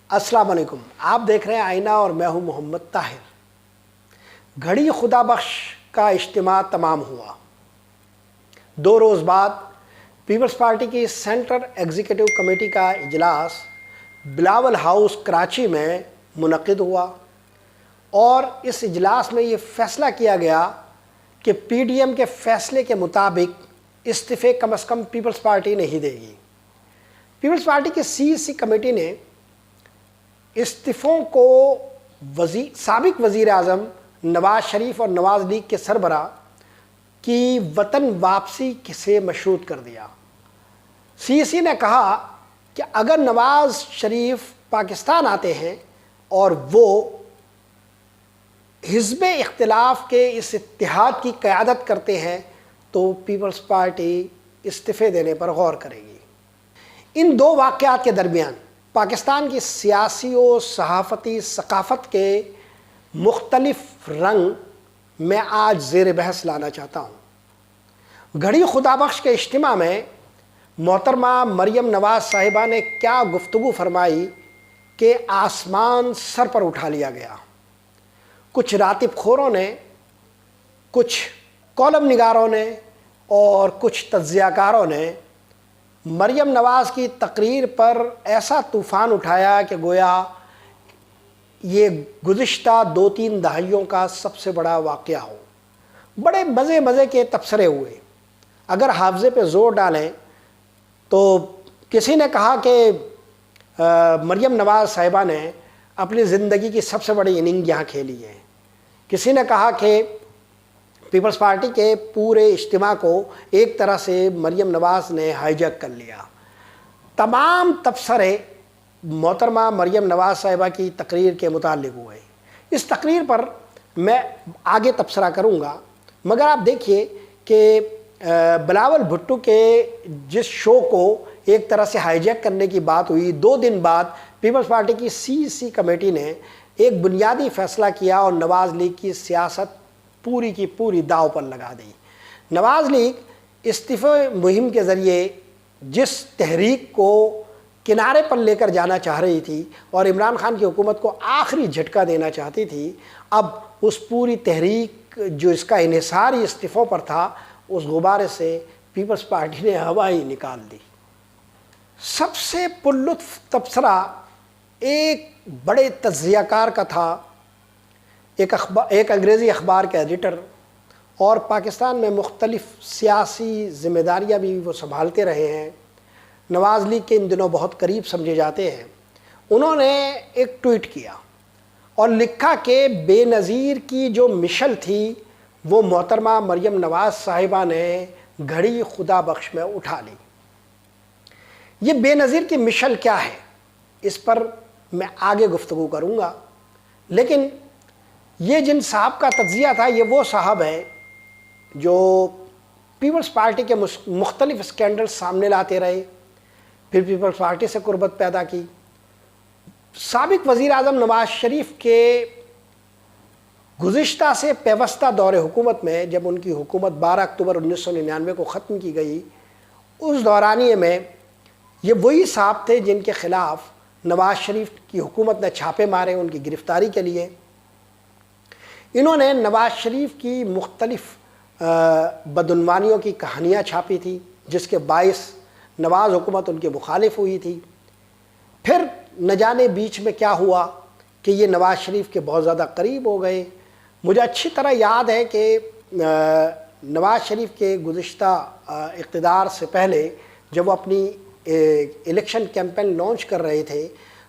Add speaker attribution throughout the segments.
Speaker 1: السلام علیکم، آپ دیکھ رہے ہیں آئینہ اور میں ہوں محمد طاہر۔ گھڑی خدا بخش کا اجتماع تمام ہوا۔ 2 روز بعد پیپلز پارٹی کی سینٹرل ایگزیکٹو کمیٹی کا اجلاس بلاول ہاؤس کراچی میں منعقد ہوا اور اس اجلاس میں یہ فیصلہ کیا گیا کہ پی ڈی ایم کے فیصلے کے مطابق استعفے کم از کم پیپلز پارٹی نہیں دے گی۔ پیپلز پارٹی کی سی کمیٹی نے استعفوں کو سابق وزیر اعظم نواز شریف اور نواز لیگ کے سربراہ کی وطن واپسی سے مشروط کر دیا۔ سی نے کہا کہ اگر نواز شریف پاکستان آتے ہیں اور وہ حزب اختلاف کے اس اتحاد کی قیادت کرتے ہیں تو پیپلز پارٹی استعفے دینے پر غور کرے گی۔ ان 2 واقعات کے درمیان پاکستان کی سیاسی و صحافتی ثقافت کے مختلف رنگ میں آج زیر بحث لانا چاہتا ہوں۔ گھڑی خدا بخش کے اجتماع میں محترمہ مریم نواز صاحبہ نے کیا گفتگو فرمائی کہ آسمان سر پر اٹھا لیا گیا۔ کچھ راتب خوروں نے، کچھ کالم نگاروں نے اور کچھ تجزیہ کاروں نے مریم نواز کی تقریر پر ایسا طوفان اٹھایا کہ گویا یہ گزشتہ 2-3 دہائیوں کا سب سے بڑا واقعہ ہو۔ بڑے مزے کے تبصرے ہوئے۔ اگر حافظے پہ زور ڈالیں تو کسی نے کہا کہ مریم نواز صاحبہ نے اپنی زندگی کی سب سے بڑی اننگ یہاں کھیلی ہے۔ کسی نے کہا کہ پیپلز پارٹی کے پورے اجتماع کو ایک طرح سے مریم نواز نے ہائی جیک کر لیا۔ تمام تبصرے محترمہ مریم نواز صاحبہ کی تقریر کے متعلق ہوئے۔ اس تقریر پر میں آگے تبصرہ کروں گا، مگر آپ دیکھیے کہ بلاول بھٹو کے جس شو کو ایک طرح سے ہائی جیک کرنے کی بات ہوئی، 2 دن بعد پیپلز پارٹی کی سی کمیٹی نے ایک بنیادی فیصلہ کیا اور نواز لیگ کی سیاست پوری کی پوری داؤ پر لگا دی۔ نواز لیگ استعفے مہم کے ذریعے جس تحریک کو کنارے پر لے کر جانا چاہ رہی تھی اور عمران خان کی حکومت کو آخری جھٹکا دینا چاہتی تھی، اب اس پوری تحریک جو اس کا انحصار ہی استعفوں پر تھا، اس غبارے سے پیپلز پارٹی نے ہوا ہی نکال دی۔ سب سے پرلطف تبصرہ ایک بڑے تجزیہ کار کا تھا، ایک انگریزی اخبار کے ایڈیٹر، اور پاکستان میں مختلف سیاسی ذمہ داریاں بھی وہ سنبھالتے رہے ہیں، نواز لیگ کے ان دنوں بہت قریب سمجھے جاتے ہیں۔ انہوں نے ایک ٹویٹ کیا اور لکھا کہ بے نظیر کی جو مشل تھی وہ محترمہ مریم نواز صاحبہ نے گھڑی خدا بخش میں اٹھا لی۔ یہ بے نظیر کی مشل کیا ہے، اس پر میں آگے گفتگو کروں گا، لیکن یہ جن صاحب کا تجزیہ تھا، یہ وہ صاحب ہے جو پیپلز پارٹی کے مختلف اسکینڈل سامنے لاتے رہے، پھر پیپلز پارٹی سے قربت پیدا کی۔ سابق وزیر اعظم نواز شریف کے گزشتہ سے پیوستہ دور حکومت میں، جب ان کی حکومت 12 اکتوبر 1999 کو ختم کی گئی، اس دورانیے میں یہ وہی صاحب تھے جن کے خلاف نواز شریف کی حکومت نے چھاپے مارے ان کی گرفتاری کے لیے۔ انہوں نے نواز شریف کی مختلف بدعنوانیوں کی کہانیاں چھاپی تھی، جس کے باعث نواز حکومت ان کے مخالف ہوئی تھی۔ پھر نہ جانے بیچ میں کیا ہوا کہ یہ نواز شریف کے بہت زیادہ قریب ہو گئے۔ مجھے اچھی طرح یاد ہے کہ نواز شریف کے گزشتہ اقتدار سے پہلے جب وہ اپنی الیکشن کیمپین لانچ کر رہے تھے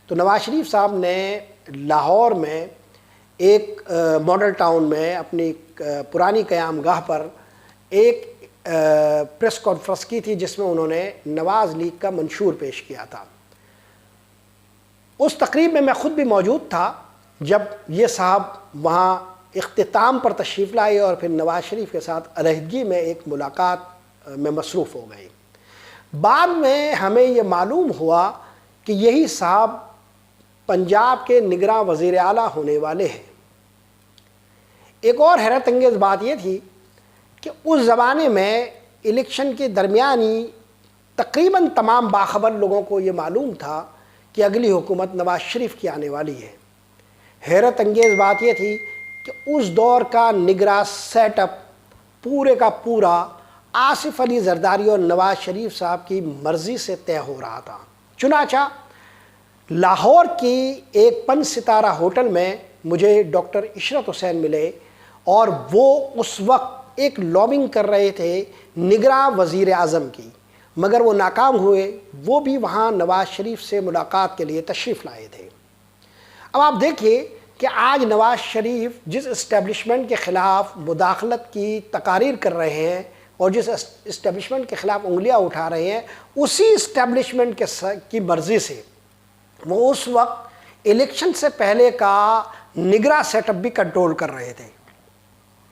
Speaker 1: تو نواز شریف صاحب نے لاہور میں ایک ماڈل ٹاؤن میں اپنی پرانی قیام گاہ پر ایک پریس کانفرنس کی تھی، جس میں انہوں نے نواز لیگ کا منشور پیش کیا تھا۔ اس تقریب میں خود بھی موجود تھا جب یہ صاحب وہاں اختتام پر تشریف لائے اور پھر نواز شریف کے ساتھ علیحدگی میں ایک ملاقات میں مصروف ہو گئے۔ بعد میں ہمیں یہ معلوم ہوا کہ یہی صاحب پنجاب کے نگراں وزیر اعلیٰ ہونے والے ہیں۔ ایک اور حیرت انگیز بات یہ تھی کہ اس زمانے میں الیکشن کے درمیان ہی تقریباً تمام باخبر لوگوں کو یہ معلوم تھا کہ اگلی حکومت نواز شریف کی آنے والی ہے۔ حیرت انگیز بات یہ تھی کہ اس دور کا نگراں سیٹ اپ پورے کا پورا آصف علی زرداری اور نواز شریف صاحب کی مرضی سے طے ہو رہا تھا۔ چنانچہ لاہور کی ایک 5 ستارہ ہوٹل میں مجھے ڈاکٹر عشرت حسین ملے اور وہ اس وقت ایک لابنگ کر رہے تھے نگراں وزیر اعظم کی، مگر وہ ناکام ہوئے۔ وہ بھی وہاں نواز شریف سے ملاقات کے لیے تشریف لائے تھے۔ اب آپ دیکھیے کہ آج نواز شریف جس اسٹیبلشمنٹ کے خلاف مداخلت کی تقاریر کر رہے ہیں اور جس اسٹیبلشمنٹ کے خلاف انگلیاں اٹھا رہے ہیں، اسی اسٹیبلشمنٹ کی مرضی سے وہ اس وقت الیکشن سے پہلے کا نگراں سیٹ اپ بھی کنٹرول کر رہے تھے۔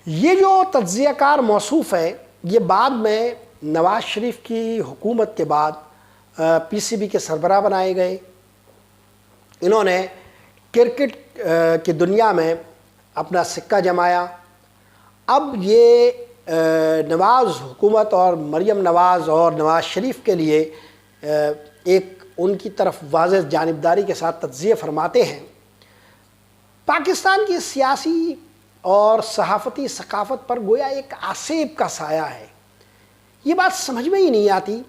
Speaker 1: یہ جو تجزیہ کار موصوف ہے، یہ بعد میں نواز شریف کی حکومت کے بعد پی سی بی کے سربراہ بنائے گئے۔ انہوں نے کرکٹ کی دنیا میں اپنا سکہ جمایا۔ اب یہ نواز حکومت اور مریم نواز اور نواز شریف کے لیے ایک ان کی طرف واضح جانبداری کے ساتھ تجزیہ فرماتے ہیں۔ پاکستان کی سیاسی اور صحافتی ثقافت پر گویا ایک آسیب کا سایہ ہے۔ یہ بات سمجھ میں ہی نہیں آتی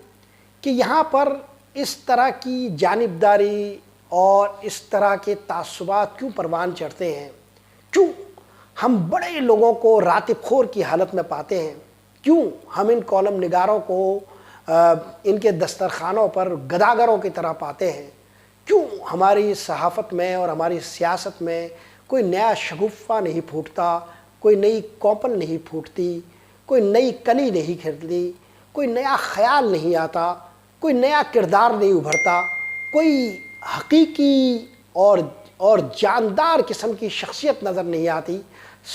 Speaker 1: کہ یہاں پر اس طرح کی جانبداری اور اس طرح کے تعصبات کیوں پروان چڑھتے ہیں؟ کیوں ہم بڑے لوگوں کو راتب خور کی حالت میں پاتے ہیں؟ کیوں ہم ان کالم نگاروں کو ان کے دسترخوانوں پر گداگروں کی طرح پاتے ہیں؟ کیوں ہماری صحافت میں اور ہماری سیاست میں کوئی نیا شگوفہ نہیں پھوٹتا، کوئی نئی کوپل نہیں پھوٹتی، کوئی نئی کلی نہیں کھلتی، کوئی نیا خیال نہیں آتا، کوئی نیا کردار نہیں ابھرتا، کوئی حقیقی اور جاندار قسم کی شخصیت نظر نہیں آتی؟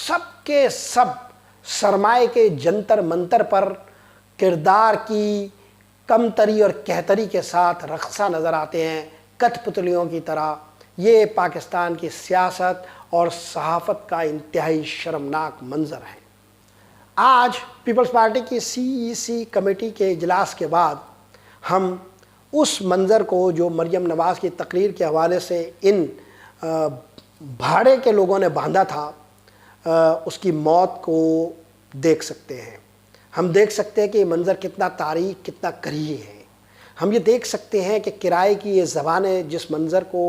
Speaker 1: سب کے سب سرمائے کے جنتر منتر پر کردار کی کمتری اور کہتری کے ساتھ رقصہ نظر آتے ہیں، کٹھ پتلیوں کی طرح۔ یہ پاکستان کی سیاست اور صحافت کا انتہائی شرمناک منظر ہے۔ آج پیپلز پارٹی کی CEC کمیٹی کے اجلاس کے بعد ہم اس منظر کو جو مریم نواز کی تقریر کے حوالے سے ان بھاڑے کے لوگوں نے باندھا تھا، اس کی موت کو دیکھ سکتے ہیں۔ ہم دیکھ سکتے ہیں کہ یہ منظر کتنا تاریک، کتنا کریہ ہے۔ ہم یہ دیکھ سکتے ہیں کہ کرائے کی یہ زبانیں جس منظر کو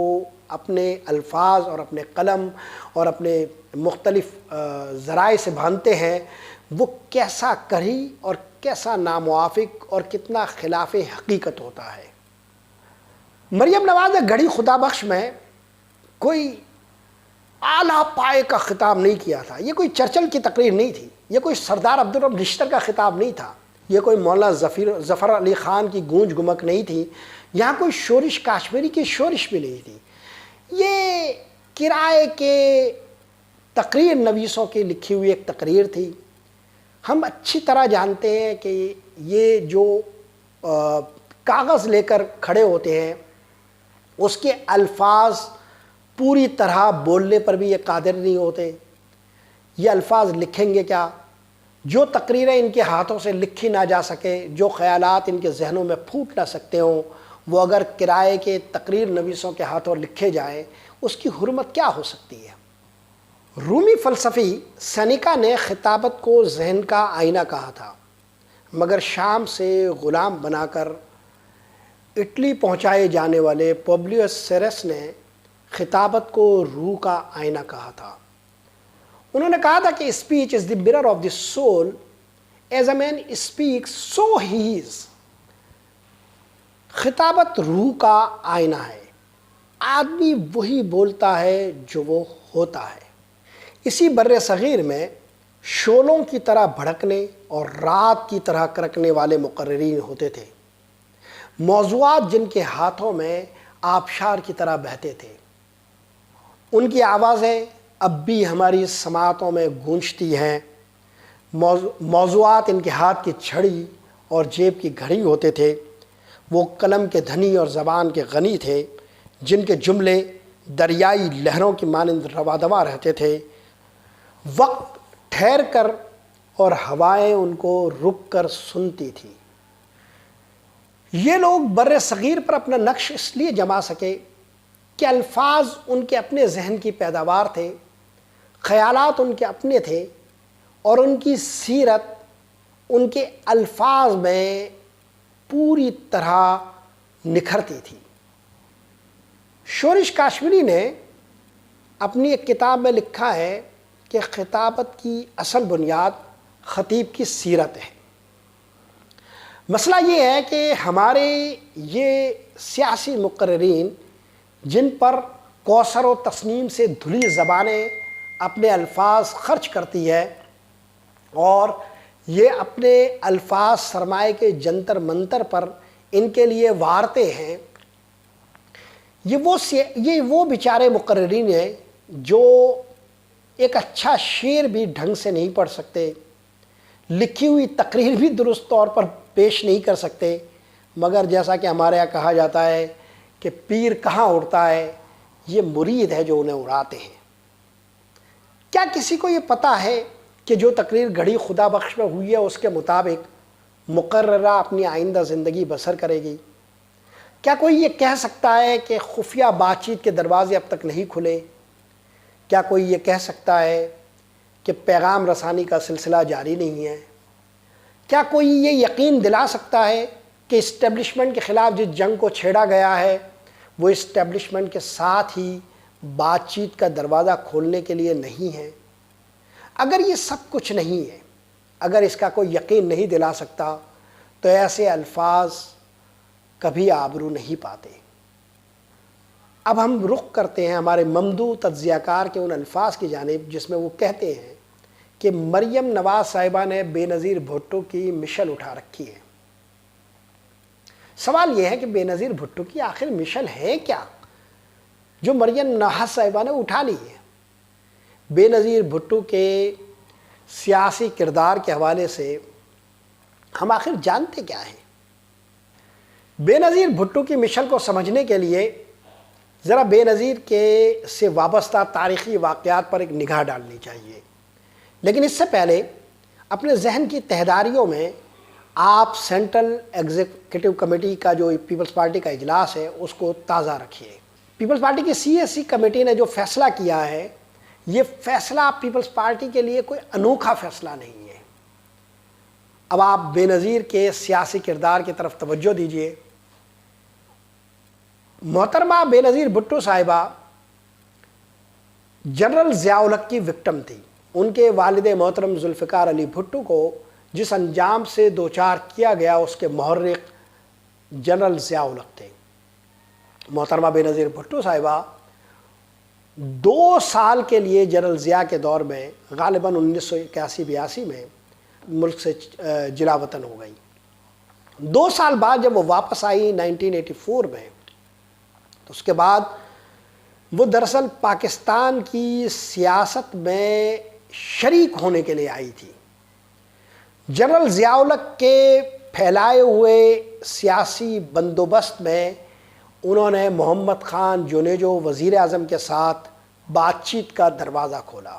Speaker 1: اپنے الفاظ اور اپنے قلم اور اپنے مختلف ذرائع سے باندھتے ہیں، وہ کیسا کری اور کیسا ناموافق اور کتنا خلاف حقیقت ہوتا ہے۔ مریم نواز نے گھڑی خدا بخش میں کوئی اعلیٰ پائے کا خطاب نہیں کیا تھا۔ یہ کوئی چرچل کی تقریر نہیں تھی، یہ کوئی سردار عبدالرب نشتر کا خطاب نہیں تھا، یہ کوئی مولانا ظفر علی خان کی گونج گمک نہیں تھی، یہاں کوئی شورش کاشمیری کی شورش بھی نہیں تھی۔ یہ کرائے کے تقریر نویسوں کی لکھی ہوئی ایک تقریر تھی۔ ہم اچھی طرح جانتے ہیں کہ یہ جو کاغذ لے کر کھڑے ہوتے ہیں، اس کے الفاظ پوری طرح بولنے پر بھی یہ قادر نہیں ہوتے۔ یہ الفاظ لکھیں گے کیا؟ جو تقریریں ان کے ہاتھوں سے لکھی نہ جا سکے، جو خیالات ان کے ذہنوں میں پھوٹ نہ سکتے ہوں، وہ اگر کرائے کے تقریر نویسوں کے ہاتھوں لکھے جائیں، اس کی حرمت کیا ہو سکتی ہے؟ رومی فلسفی سینیکا نے خطابت کو ذہن کا آئینہ کہا تھا، مگر شام سے غلام بنا کر اٹلی پہنچائے جانے والے پبلیوس سیرس نے خطابت کو روح کا آئینہ کہا تھا۔ انہوں نے کہا تھا کہ speech is the mirror of the soul, as a man speak so he is. خطابت روح کا آئینہ ہے، آدمی وہی بولتا ہے جو وہ ہوتا ہے۔ اسی بر صغیر میں شعلوں کی طرح بھڑکنے اور رات کی طرح کرکنے والے مقررین ہوتے تھے، موضوعات جن کے ہاتھوں میں آبشار کی طرح بہتے تھے۔ ان کی آوازیں اب بھی ہماری سماعتوں میں گونجتی ہیں۔ موضوعات ان کے ہاتھ کی چھڑی اور جیب کی گھڑی ہوتے تھے۔ وہ قلم کے دھنی اور زبان کے غنی تھے، جن کے جملے دریائی لہروں کی مانند رواں رہتے تھے۔ وقت ٹھہر کر اور ہوائیں ان کو رک کر سنتی تھی۔ یہ لوگ بر صغیر پر اپنا نقش اس لیے جما سکے کہ الفاظ ان کے اپنے ذہن کی پیداوار تھے، خیالات ان کے اپنے تھے، اور ان کی سیرت ان کے الفاظ میں پوری طرح نکھرتی تھی۔ شورش کاشمیری نے اپنی ایک کتاب میں لکھا ہے کہ خطابت کی اصل بنیاد خطیب کی سیرت ہے۔ مسئلہ یہ ہے کہ ہمارے یہ سیاسی مقررین جن پر کوثر و تسنیم سے دھلی زبانیں اپنے الفاظ خرچ کرتی ہے، اور یہ اپنے الفاظ سرمائے کے جنتر منتر پر ان کے لیے وارتے ہیں، یہ وہ بیچارے مقررین ہیں جو ایک اچھا شعر بھی ڈھنگ سے نہیں پڑھ سکتے، لکھی ہوئی تقریر بھی درست طور پر پیش نہیں کر سکتے، مگر جیسا کہ ہمارے یہاں کہا جاتا ہے کہ پیر کہاں اڑتا ہے، یہ مرید ہے جو انہیں اڑاتے ہیں۔ کیا کسی کو یہ پتہ ہے کہ جو تقریر گھڑی خدا بخش میں ہوئی ہے اس کے مطابق مقررہ اپنی آئندہ زندگی بسر کرے گی؟ کیا کوئی یہ کہہ سکتا ہے کہ خفیہ بات چیت کے دروازے اب تک نہیں کھلے؟ کیا کوئی یہ کہہ سکتا ہے کہ پیغام رسانی کا سلسلہ جاری نہیں ہے؟ کیا کوئی یہ یقین دلا سکتا ہے کہ اسٹیبلشمنٹ کے خلاف جس جنگ کو چھیڑا گیا ہے وہ اسٹیبلشمنٹ کے ساتھ ہی بات چیت کا دروازہ کھولنے کے لیے نہیں ہے؟ اگر یہ سب کچھ نہیں ہے، اگر اس کا کوئی یقین نہیں دلا سکتا، تو ایسے الفاظ کبھی آبرو نہیں پاتے۔ اب ہم رخ کرتے ہیں ہمارے ممدوح تجزیہ کار کے ان الفاظ کی جانب جس میں وہ کہتے ہیں کہ مریم نواز صاحبہ نے بے نظیر بھٹو کی مشل اٹھا رکھی ہے۔ سوال یہ ہے کہ بے نظیر بھٹو کی آخر مشل ہے کیا جو مریم نواز صاحبہ نے اٹھا لی ہے؟ بے نظیر بھٹو کے سیاسی کردار کے حوالے سے ہم آخر جانتے کیا ہیں؟ بے نظیر بھٹو کی مشل کو سمجھنے کے لیے ذرا بے نظیر کے سے وابستہ تاریخی واقعات پر ایک نگاہ ڈالنی چاہیے، لیکن اس سے پہلے اپنے ذہن کی تہداریوں میں آپ سینٹرل ایگزیکٹو کمیٹی کا جو پیپلز پارٹی کا اجلاس ہے اس کو تازہ رکھیے۔ پیپلز پارٹی کی CSC کمیٹی نے جو فیصلہ کیا ہے، یہ فیصلہ پیپلز پارٹی کے لیے کوئی انوکھا فیصلہ نہیں ہے۔ اب آپ بے نظیر کے سیاسی کردار کی طرف توجہ دیجیے۔ محترمہ بے نظیر بھٹو صاحبہ جنرل ضیاء الحق کی وکٹم تھی۔ ان کے والد محترم ذوالفقار علی بھٹو کو جس انجام سے دوچار کیا گیا اس کے محرک جنرل ضیاء الحق تھے۔ محترمہ بے نظیر بھٹو صاحبہ 2 سال کے لیے جنرل ضیاء کے دور میں غالباً 1981-82 میں ملک سے جلا وطن ہو گئی۔ 2 سال بعد جب وہ واپس آئی 1984 میں، تو اس کے بعد وہ دراصل پاکستان کی سیاست میں شریک ہونے کے لیے آئی تھی۔ جنرل ضیاء الحق کے پھیلائے ہوئے سیاسی بندوبست میں انہوں نے محمد خان جونیجو وزیر اعظم کے ساتھ بات چیت کا دروازہ کھولا۔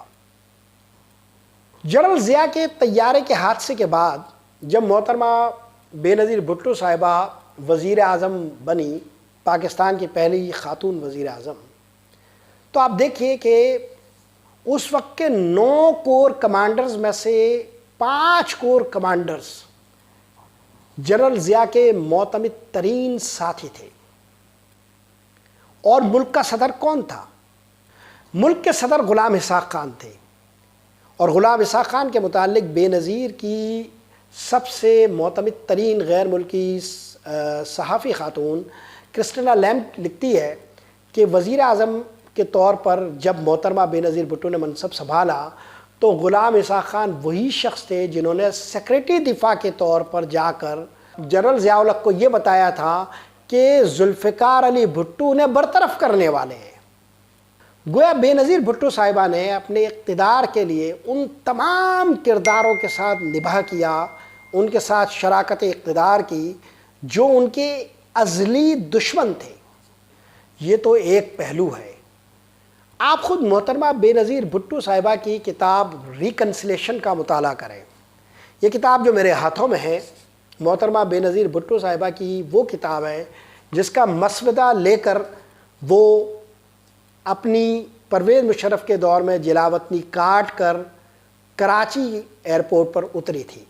Speaker 1: جنرل ضیاء کے طیارے کے حادثے کے بعد جب محترمہ بے نظیر بھٹو صاحبہ وزیر اعظم بنی، پاکستان کی پہلی خاتون وزیر اعظم، تو آپ دیکھیے کہ اس وقت کے 9 کور کمانڈرز میں سے 5 کور کمانڈرز جنرل ضیاء کے معتمد ترین ساتھی تھے۔ اور ملک کا صدر کون تھا؟ ملک کے صدر غلام اسحاق خان تھے، اور غلام اسحاق خان کے متعلق بے نظیر کی سب سے معتمد ترین غیر ملکی صحافی خاتون کرسٹینا لیمب لکھتی ہے کہ وزیر اعظم کے طور پر جب محترمہ بے نظیر بھٹو نے منصب سنبھالا تو غلام اسحاق خان وہی شخص تھے جنہوں نے سیکریٹری دفاع کے طور پر جا کر جنرل ضیاء الحق کو یہ بتایا تھا کہ ذوالفقار علی بھٹو نے برطرف کرنے والے ہیں۔ گویا بے نظیر بھٹو صاحبہ نے اپنے اقتدار کے لیے ان تمام کرداروں کے ساتھ نباہ کیا، ان کے ساتھ شراکت اقتدار کی جو ان کے ازلی دشمن تھے۔ یہ تو ایک پہلو ہے۔ آپ خود محترمہ بے نظیر بھٹو صاحبہ کی کتاب ریکنسلیشن کا مطالعہ کریں۔ یہ کتاب جو میرے ہاتھوں میں ہے محترمہ بے نظیر بھٹو صاحبہ کی وہ کتاب ہے جس کا مسودہ لے کر وہ اپنی پرویز مشرف کے دور میں جلاوطنی کاٹ کر کراچی ایئرپورٹ پر اتری تھی۔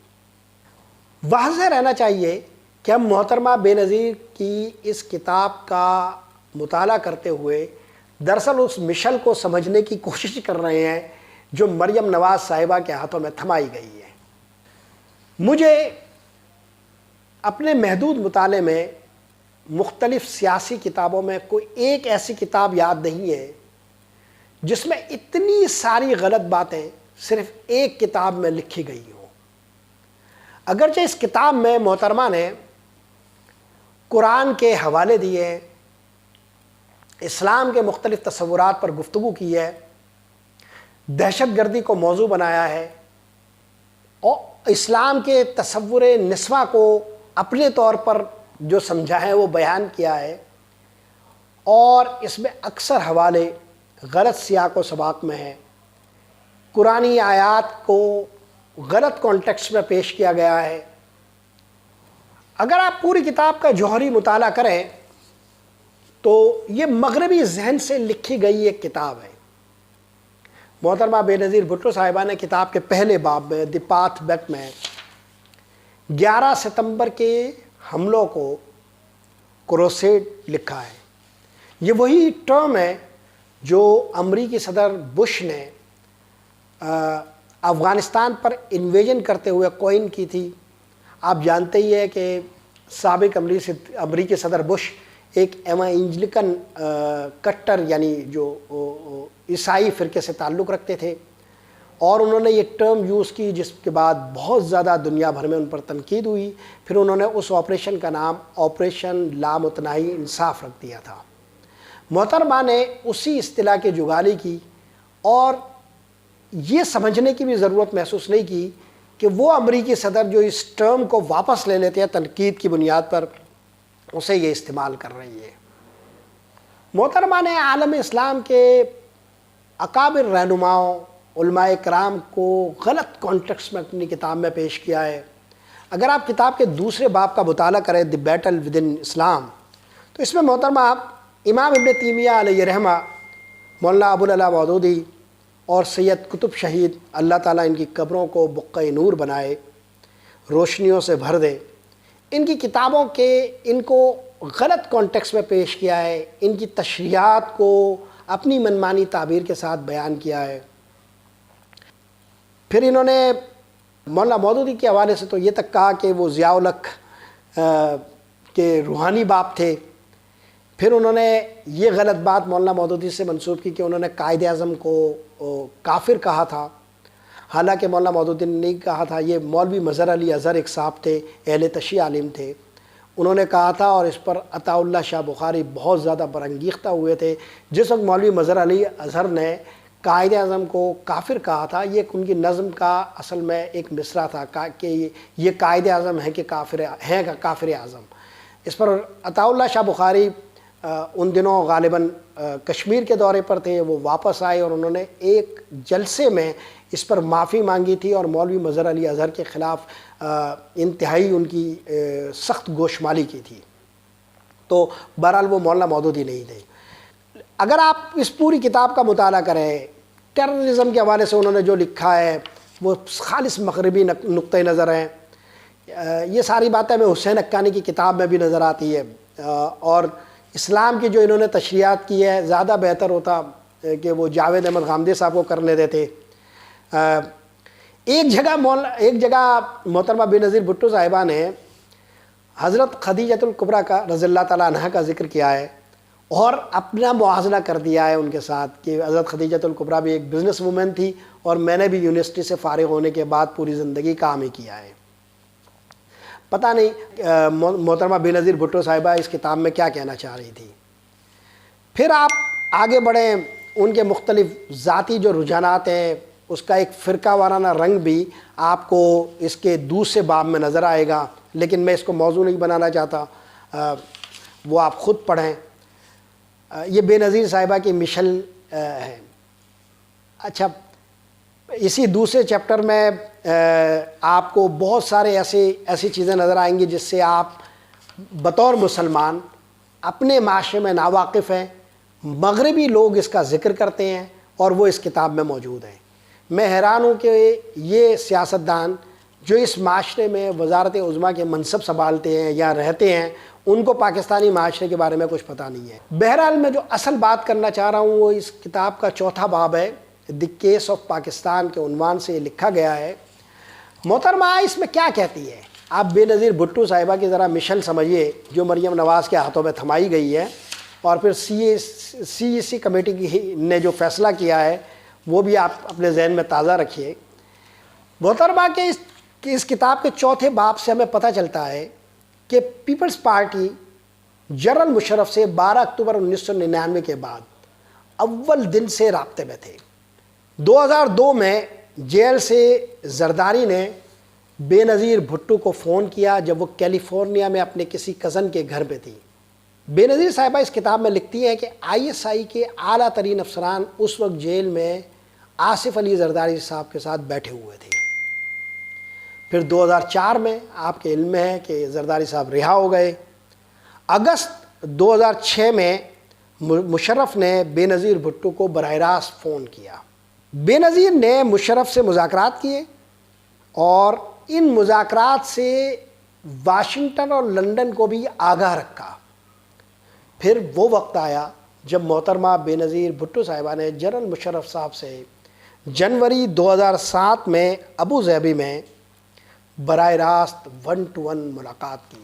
Speaker 1: واضح رہنا چاہیے کہ ہم محترمہ بے نظیر کی اس کتاب کا مطالعہ کرتے ہوئے دراصل اس مشل کو سمجھنے کی کوشش کر رہے ہیں جو مریم نواز صاحبہ کے ہاتھوں میں تھمائی گئی ہے۔ مجھے اپنے محدود مطالعے میں مختلف سیاسی کتابوں میں کوئی ایک ایسی کتاب یاد نہیں ہے جس میں اتنی ساری غلط باتیں صرف ایک کتاب میں لکھی گئی ہوں۔ اگرچہ اس کتاب میں محترمہ نے قرآن کے حوالے دیے، اسلام کے مختلف تصورات پر گفتگو کی ہے، دہشت گردی کو موضوع بنایا ہے اور اسلام کے تصور نسواں کو اپنے طور پر جو سمجھا ہے وہ بیان کیا ہے، اور اس میں اکثر حوالے غلط سیاق و سباق میں ہیں، قرآنی آیات کو غلط کانٹیکسٹ میں پیش کیا گیا ہے۔ اگر آپ پوری کتاب کا جوہری مطالعہ کریں تو یہ مغربی ذہن سے لکھی گئی ایک کتاب ہے۔ محترمہ بے نظیر بھٹو صاحبہ نے کتاب کے پہلے باب میں دی پاتھ بیک میں 11 ستمبر کے حملوں کو کروسیڈ لکھا ہے۔ یہ وہی ٹرم ہے جو امریکی صدر بش نے افغانستان پر انویژن کرتے ہوئے کوئن کی تھی۔ آپ جانتے ہی ہیں کہ سابق امریکی صدر بش ایک ایوانجیلکن کٹر یعنی جو عیسائی فرقے سے تعلق رکھتے تھے، اور انہوں نے یہ ٹرم یوز کی جس کے بعد بہت زیادہ دنیا بھر میں ان پر تنقید ہوئی۔ پھر انہوں نے اس آپریشن کا نام آپریشن لامتناہی انصاف رکھ دیا تھا۔ محترمہ نے اسی اصطلاح کی جگالی کی اور یہ سمجھنے کی بھی ضرورت محسوس نہیں کی کہ وہ امریکی صدر جو اس ٹرم کو واپس لے لیتے ہیں تنقید کی بنیاد پر، اسے یہ استعمال کر رہی ہے۔ محترمہ نے عالم اسلام کے اکابر رہنماؤں علماء کرام کو غلط کانٹیکسٹ میں اپنی کتاب میں پیش کیا ہے۔ اگر آپ کتاب کے دوسرے باب کا مطالعہ کریں دی بیٹل ود ان اسلام، تو اس میں محترمہ امام ابن تیمیہ علیہ رحمہ، مولانا ابوالعلا مودودی اور سید قطب شہید اللہ تعالیٰ ان کی قبروں کو بقعہ نور بنائے، روشنیوں سے بھر دے، ان کی کتابوں کے ان کو غلط کانٹیکسٹ میں پیش کیا ہے، ان کی تشریحات کو اپنی منمانی تعبیر کے ساتھ بیان کیا ہے۔ پھر انہوں نے مولانا مودودی کے حوالے سے تو یہ تک کہا کہ وہ ضیاء الحق کے روحانی باپ تھے۔ پھر انہوں نے یہ غلط بات مولانا مودودی سے منسوب کی کہ انہوں نے قائد اعظم کو کافر کہا تھا، حالانکہ مولانا مودودی نے نہیں کہا تھا۔ یہ مولوی مظہر علی اظہر ایک صاحب تھے، اہل تشیع عالم تھے، انہوں نے کہا تھا، اور اس پر عطا اللہ شاہ بخاری بہت زیادہ برانگیختہ ہوئے تھے۔ جس وقت مولوی مظہر علی اظہر نے قائد اعظم کو کافر کہا تھا، یہ ان کی نظم کا اصل میں ایک مصرع تھا کہ یہ قائد اعظم ہے کہ کافر ہیں کا کافر اعظم۔ اس پر عطا اللہ شاہ بخاری ان دنوں غالباً کشمیر کے دورے پر تھے، وہ واپس آئے اور انہوں نے ایک جلسے میں اس پر معافی مانگی تھی اور مولوی مظہر علی اظہر کے خلاف انتہائی ان کی سخت گوشمالی کی تھی۔ تو بہرحال وہ مولانا مودودی نہیں تھے۔ اگر آپ اس پوری کتاب کا مطالعہ کریں، ٹیررزم کے حوالے سے انہوں نے جو لکھا ہے وہ خالص مغربی نقطۂ نظر ہیں۔ یہ ساری باتیں ہمیں حسین حقانی کی کتاب میں بھی نظر آتی ہے، اور اسلام کی جو انہوں نے تشریحات کی ہے زیادہ بہتر ہوتا کہ وہ جاوید احمد غامدی صاحب کو کرنے دیتے۔ ایک جگہ محترمہ بے نظیر بھٹو صاحبہ نے حضرت خدیجۃ الکبریٰ کا رضی اللہ تعالیٰ عنہا کا ذکر کیا ہے اور اپنا موازنہ کر دیا ہے ان کے ساتھ کہ حضرت خدیجۃ الکبریٰ بھی ایک بزنس وومن تھی اور میں نے بھی یونیورسٹی سے فارغ ہونے کے بعد پوری زندگی کام ہی کیا ہے۔ پتہ نہیں محترمہ بے نظیر بھٹو صاحبہ اس کتاب میں کیا کہنا چاہ رہی تھی۔ پھر آپ آگے بڑھیں، ان کے مختلف ذاتی جو رجحانات ہیں اس کا ایک فرقہ وارانہ رنگ بھی آپ کو اس کے دوسرے باب میں نظر آئے گا، لیکن میں اس کو موضوع نہیں بنانا چاہتا، وہ آپ خود پڑھیں۔ یہ بے نظیر صاحبہ کی مشل ہے۔ اچھا، اسی دوسرے چیپٹر میں آپ کو بہت سارے ایسی چیزیں نظر آئیں گی جس سے آپ بطور مسلمان اپنے معاشرے میں ناواقف ہیں، مغربی لوگ اس کا ذکر کرتے ہیں اور وہ اس کتاب میں موجود ہیں۔ میں حیران ہوں کہ یہ سیاستدان جو اس معاشرے میں وزارت عظمیٰ کے منصب سنبھالتے ہیں یا رہتے ہیں، ان کو پاکستانی معاشرے کے بارے میں کچھ پتہ نہیں ہے۔ بہرحال میں جو اصل بات کرنا چاہ رہا ہوں وہ اس کتاب کا چوتھا باب ہے، دی کیس آف پاکستان کے عنوان سے یہ لکھا گیا ہے۔ محترمہ اس میں کیا کہتی ہے؟ آپ بے نظیر بھٹو صاحبہ کی ذرا مشن سمجھیے جو مریم نواز کے ہاتھوں میں تھمائی گئی ہے، اور پھر سی سی کمیٹی نے جو فیصلہ کیا ہے وہ بھی آپ اپنے ذہن میں تازہ رکھیے۔ محترمہ کے اس کتاب کے چوتھے باب سے ہمیں پتہ چلتا ہے کہ پیپلز پارٹی جنرل مشرف سے 12 اکتوبر 1999 کے بعد اول دن سے رابطے میں تھے۔ 2002 میں جیل سے زرداری نے بے نظیر بھٹو کو فون کیا جب وہ کیلیفورنیا میں اپنے کسی کزن کے گھر پہ تھی۔ بے نظیر صاحبہ اس کتاب میں لکھتی ہیں کہ ISI کے اعلیٰ ترین افسران اس وقت جیل میں آصف علی زرداری صاحب کے ساتھ بیٹھے ہوئے تھے۔ پھر 2004 میں آپ کے علم میں ہے کہ زرداری صاحب رہا ہو گئے۔ اگست 2006 میں مشرف نے بے نظیر بھٹو کو براہ راست فون کیا۔ بے نظیر نے مشرف سے مذاکرات کیے اور ان مذاکرات سے واشنگٹن اور لندن کو بھی آگاہ رکھا۔ پھر وہ وقت آیا جب محترمہ بے نظیر بھٹو صاحبہ نے جنرل مشرف صاحب سے جنوری 2007 میں ابو ظہبی میں براہ راست 1 to 1 ملاقات کی۔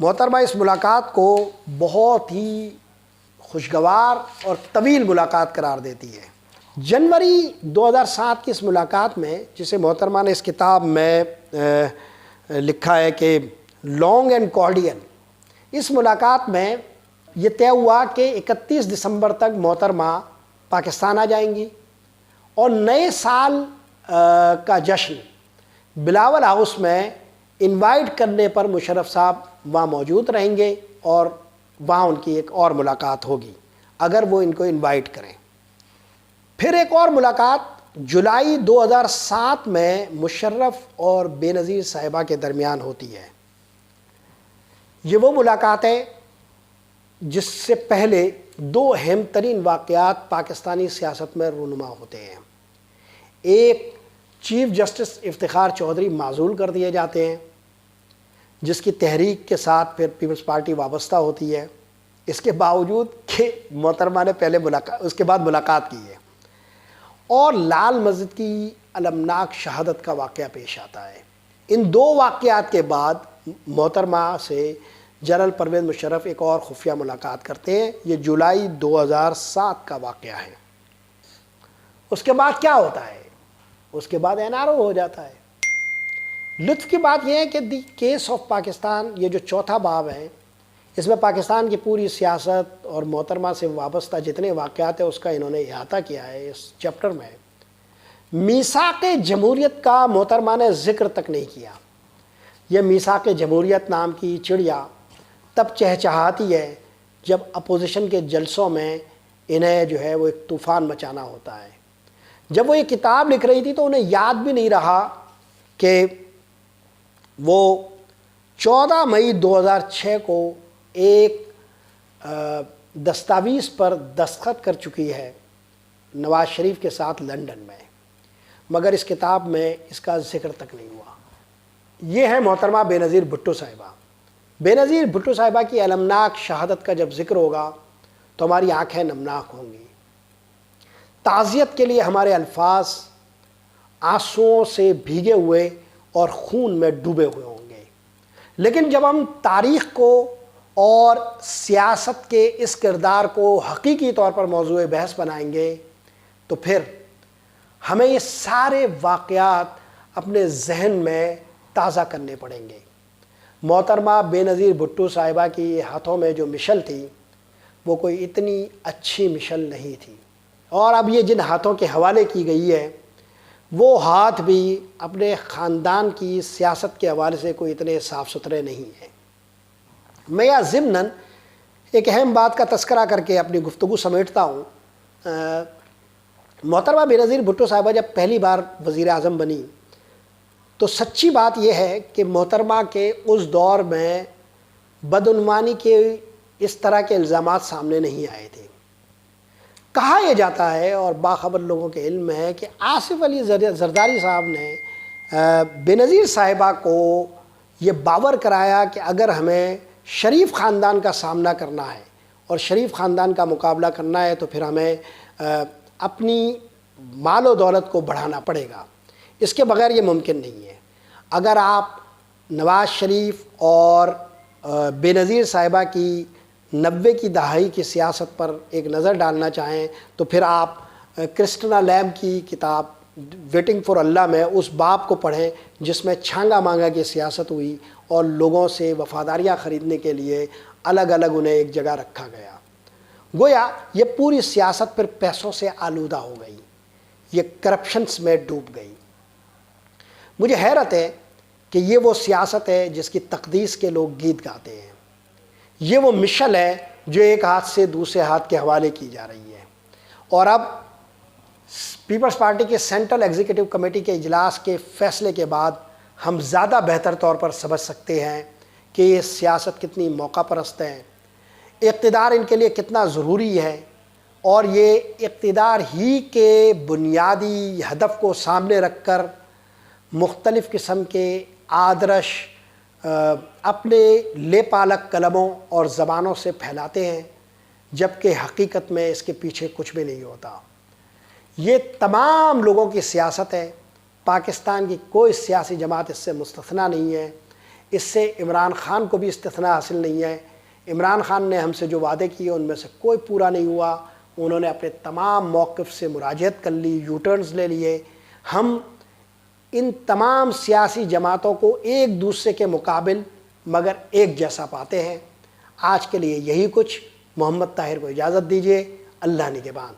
Speaker 1: محترمہ اس ملاقات کو بہت ہی خوشگوار اور طویل ملاقات قرار دیتی ہے۔ جنوری 2007 کی اس ملاقات میں، جسے محترمہ نے اس کتاب میں لکھا ہے کہ لانگ اینڈ کارڈیل، اس ملاقات میں یہ طے ہوا کہ 31 دسمبر تک محترمہ پاکستان آ جائیں گی اور نئے سال کا جشن بلاول ہاؤس میں انوائٹ کرنے پر مشرف صاحب وہاں موجود رہیں گے اور وہاں ان کی ایک اور ملاقات ہوگی اگر وہ ان کو انوائٹ کریں۔ پھر ایک اور ملاقات جولائی 2007 میں مشرف اور بے نظیر صاحبہ کے درمیان ہوتی ہے۔ یہ وہ ملاقات ہے جس سے پہلے 2 اہم ترین واقعات پاکستانی سیاست میں رونما ہوتے ہیں۔ ایک، چیف جسٹس افتخار چودھری معزول کر دیے جاتے ہیں، جس کی تحریک کے ساتھ پھر پیپلز پارٹی وابستہ ہوتی ہے، اس کے باوجود کہ محترمہ نے پہلے اس کے بعد ملاقات کی ہے۔ اور لال مسجد کی المناک شہادت کا واقعہ پیش آتا ہے۔ ان 2 واقعات کے بعد محترمہ سے جنرل پرویز مشرف ایک اور خفیہ ملاقات کرتے ہیں۔ یہ جولائی 2007 کا واقعہ ہے۔ اس کے بعد کیا ہوتا ہے؟ اس کے بعد NRO ہو جاتا ہے۔ لطف کی بات یہ ہے کہ دی کیس آف پاکستان، یہ جو چوتھا باب ہے، اس میں پاکستان کی پوری سیاست اور محترمہ سے وابستہ جتنے واقعات ہیں اس کا انہوں نے احاطہ کیا ہے اس چیپٹر میں۔ میثاق جمہوریت کا محترمہ نے ذکر تک نہیں کیا۔ یہ میثاق جمہوریت نام کی چڑیا تب چہچہاتی ہے جب اپوزیشن کے جلسوں میں انہیں جو ہے وہ ایک طوفان مچانا ہوتا ہے۔ جب وہ یہ کتاب لکھ رہی تھی تو انہیں یاد بھی نہیں رہا کہ وہ 14 مئی 2006 کو ایک دستاویز پر دستخط کر چکی ہے نواز شریف کے ساتھ لندن میں، مگر اس کتاب میں اس کا ذکر تک نہیں ہوا۔ یہ ہے محترمہ بے نظیر بھٹو صاحبہ۔ بے نظیر بھٹو صاحبہ کی المناک شہادت کا جب ذکر ہوگا تو ہماری آنکھیں نمناک ہوں گی۔ تعزیت کے لیے ہمارے الفاظ آنسوؤں سے بھیگے ہوئے اور خون میں ڈوبے ہوئے ہوں گے، لیکن جب ہم تاریخ کو اور سیاست کے اس کردار کو حقیقی طور پر موضوع بحث بنائیں گے تو پھر ہمیں یہ سارے واقعات اپنے ذہن میں تازہ کرنے پڑیں گے۔ محترمہ بے نظیر بھٹو صاحبہ کی ہاتھوں میں جو مشل تھی وہ کوئی اتنی اچھی مشل نہیں تھی، اور اب یہ جن ہاتھوں کے حوالے کی گئی ہے وہ ہاتھ بھی اپنے خاندان کی سیاست کے حوالے سے کوئی اتنے صاف ستھرے نہیں ہیں۔ میں یہاں ضمناً ایک اہم بات کا تذکرہ کر کے اپنی گفتگو سمیٹتا ہوں۔ محترمہ بے نظیر بھٹو صاحبہ جب پہلی بار وزیر اعظم بنی تو سچی بات یہ ہے کہ محترمہ کے اس دور میں بدعنوانی کے اس طرح کے الزامات سامنے نہیں آئے تھے۔ کہا یہ جاتا ہے اور باخبر لوگوں کے علم میں ہے کہ آصف علی زرداری صاحب نے بینظیر صاحبہ کو یہ باور کرایا کہ اگر ہمیں شریف خاندان کا سامنا کرنا ہے اور شریف خاندان کا مقابلہ کرنا ہے تو پھر ہمیں اپنی مال و دولت کو بڑھانا پڑے گا، اس کے بغیر یہ ممکن نہیں ہے۔ اگر آپ نواز شریف اور بینظیر صاحبہ کی 90 کی دہائی کی سیاست پر ایک نظر ڈالنا چاہیں تو پھر آپ کرسٹنا لیم کی کتاب ویٹنگ فار اللہ میں اس باب کو پڑھیں جس میں چھانگا مانگا کی سیاست ہوئی اور لوگوں سے وفاداریاں خریدنے کے لیے الگ الگ انہیں ایک جگہ رکھا گیا۔ گویا یہ پوری سیاست پھر پیسوں سے آلودہ ہو گئی، یہ کرپشنز میں ڈوب گئی۔ مجھے حیرت ہے کہ یہ وہ سیاست ہے جس کی تقدیس کے لوگ گیت گاتے ہیں، یہ وہ مشل ہے جو ایک ہاتھ سے دوسرے ہاتھ کے حوالے کی جا رہی ہے۔ اور اب پیپلز پارٹی کے سینٹرل ایگزیکٹو کمیٹی کے اجلاس کے فیصلے کے بعد ہم زیادہ بہتر طور پر سمجھ سکتے ہیں کہ یہ سیاست کتنی موقع پرست ہے، اقتدار ان کے لیے کتنا ضروری ہے، اور یہ اقتدار ہی کے بنیادی ہدف کو سامنے رکھ کر مختلف قسم کے آدرش اپنے لے پالک قلموں اور زبانوں سے پھیلاتے ہیں، جبکہ حقیقت میں اس کے پیچھے کچھ بھی نہیں ہوتا۔ یہ تمام لوگوں کی سیاست ہے، پاکستان کی کوئی سیاسی جماعت اس سے مستثنیٰ نہیں ہے، اس سے عمران خان کو بھی استثناء حاصل نہیں ہے۔ عمران خان نے ہم سے جو وعدے کیے ان میں سے کوئی پورا نہیں ہوا، انہوں نے اپنے تمام موقف سے مراجعت کر لی، یو ٹرنز لے لیے۔ ہم ان تمام سیاسی جماعتوں کو ایک دوسرے کے مقابل مگر ایک جیسا پاتے ہیں۔ آج کے لیے یہی کچھ۔ محمد طاہر کو اجازت دیجیے۔ اللہ نگہبان۔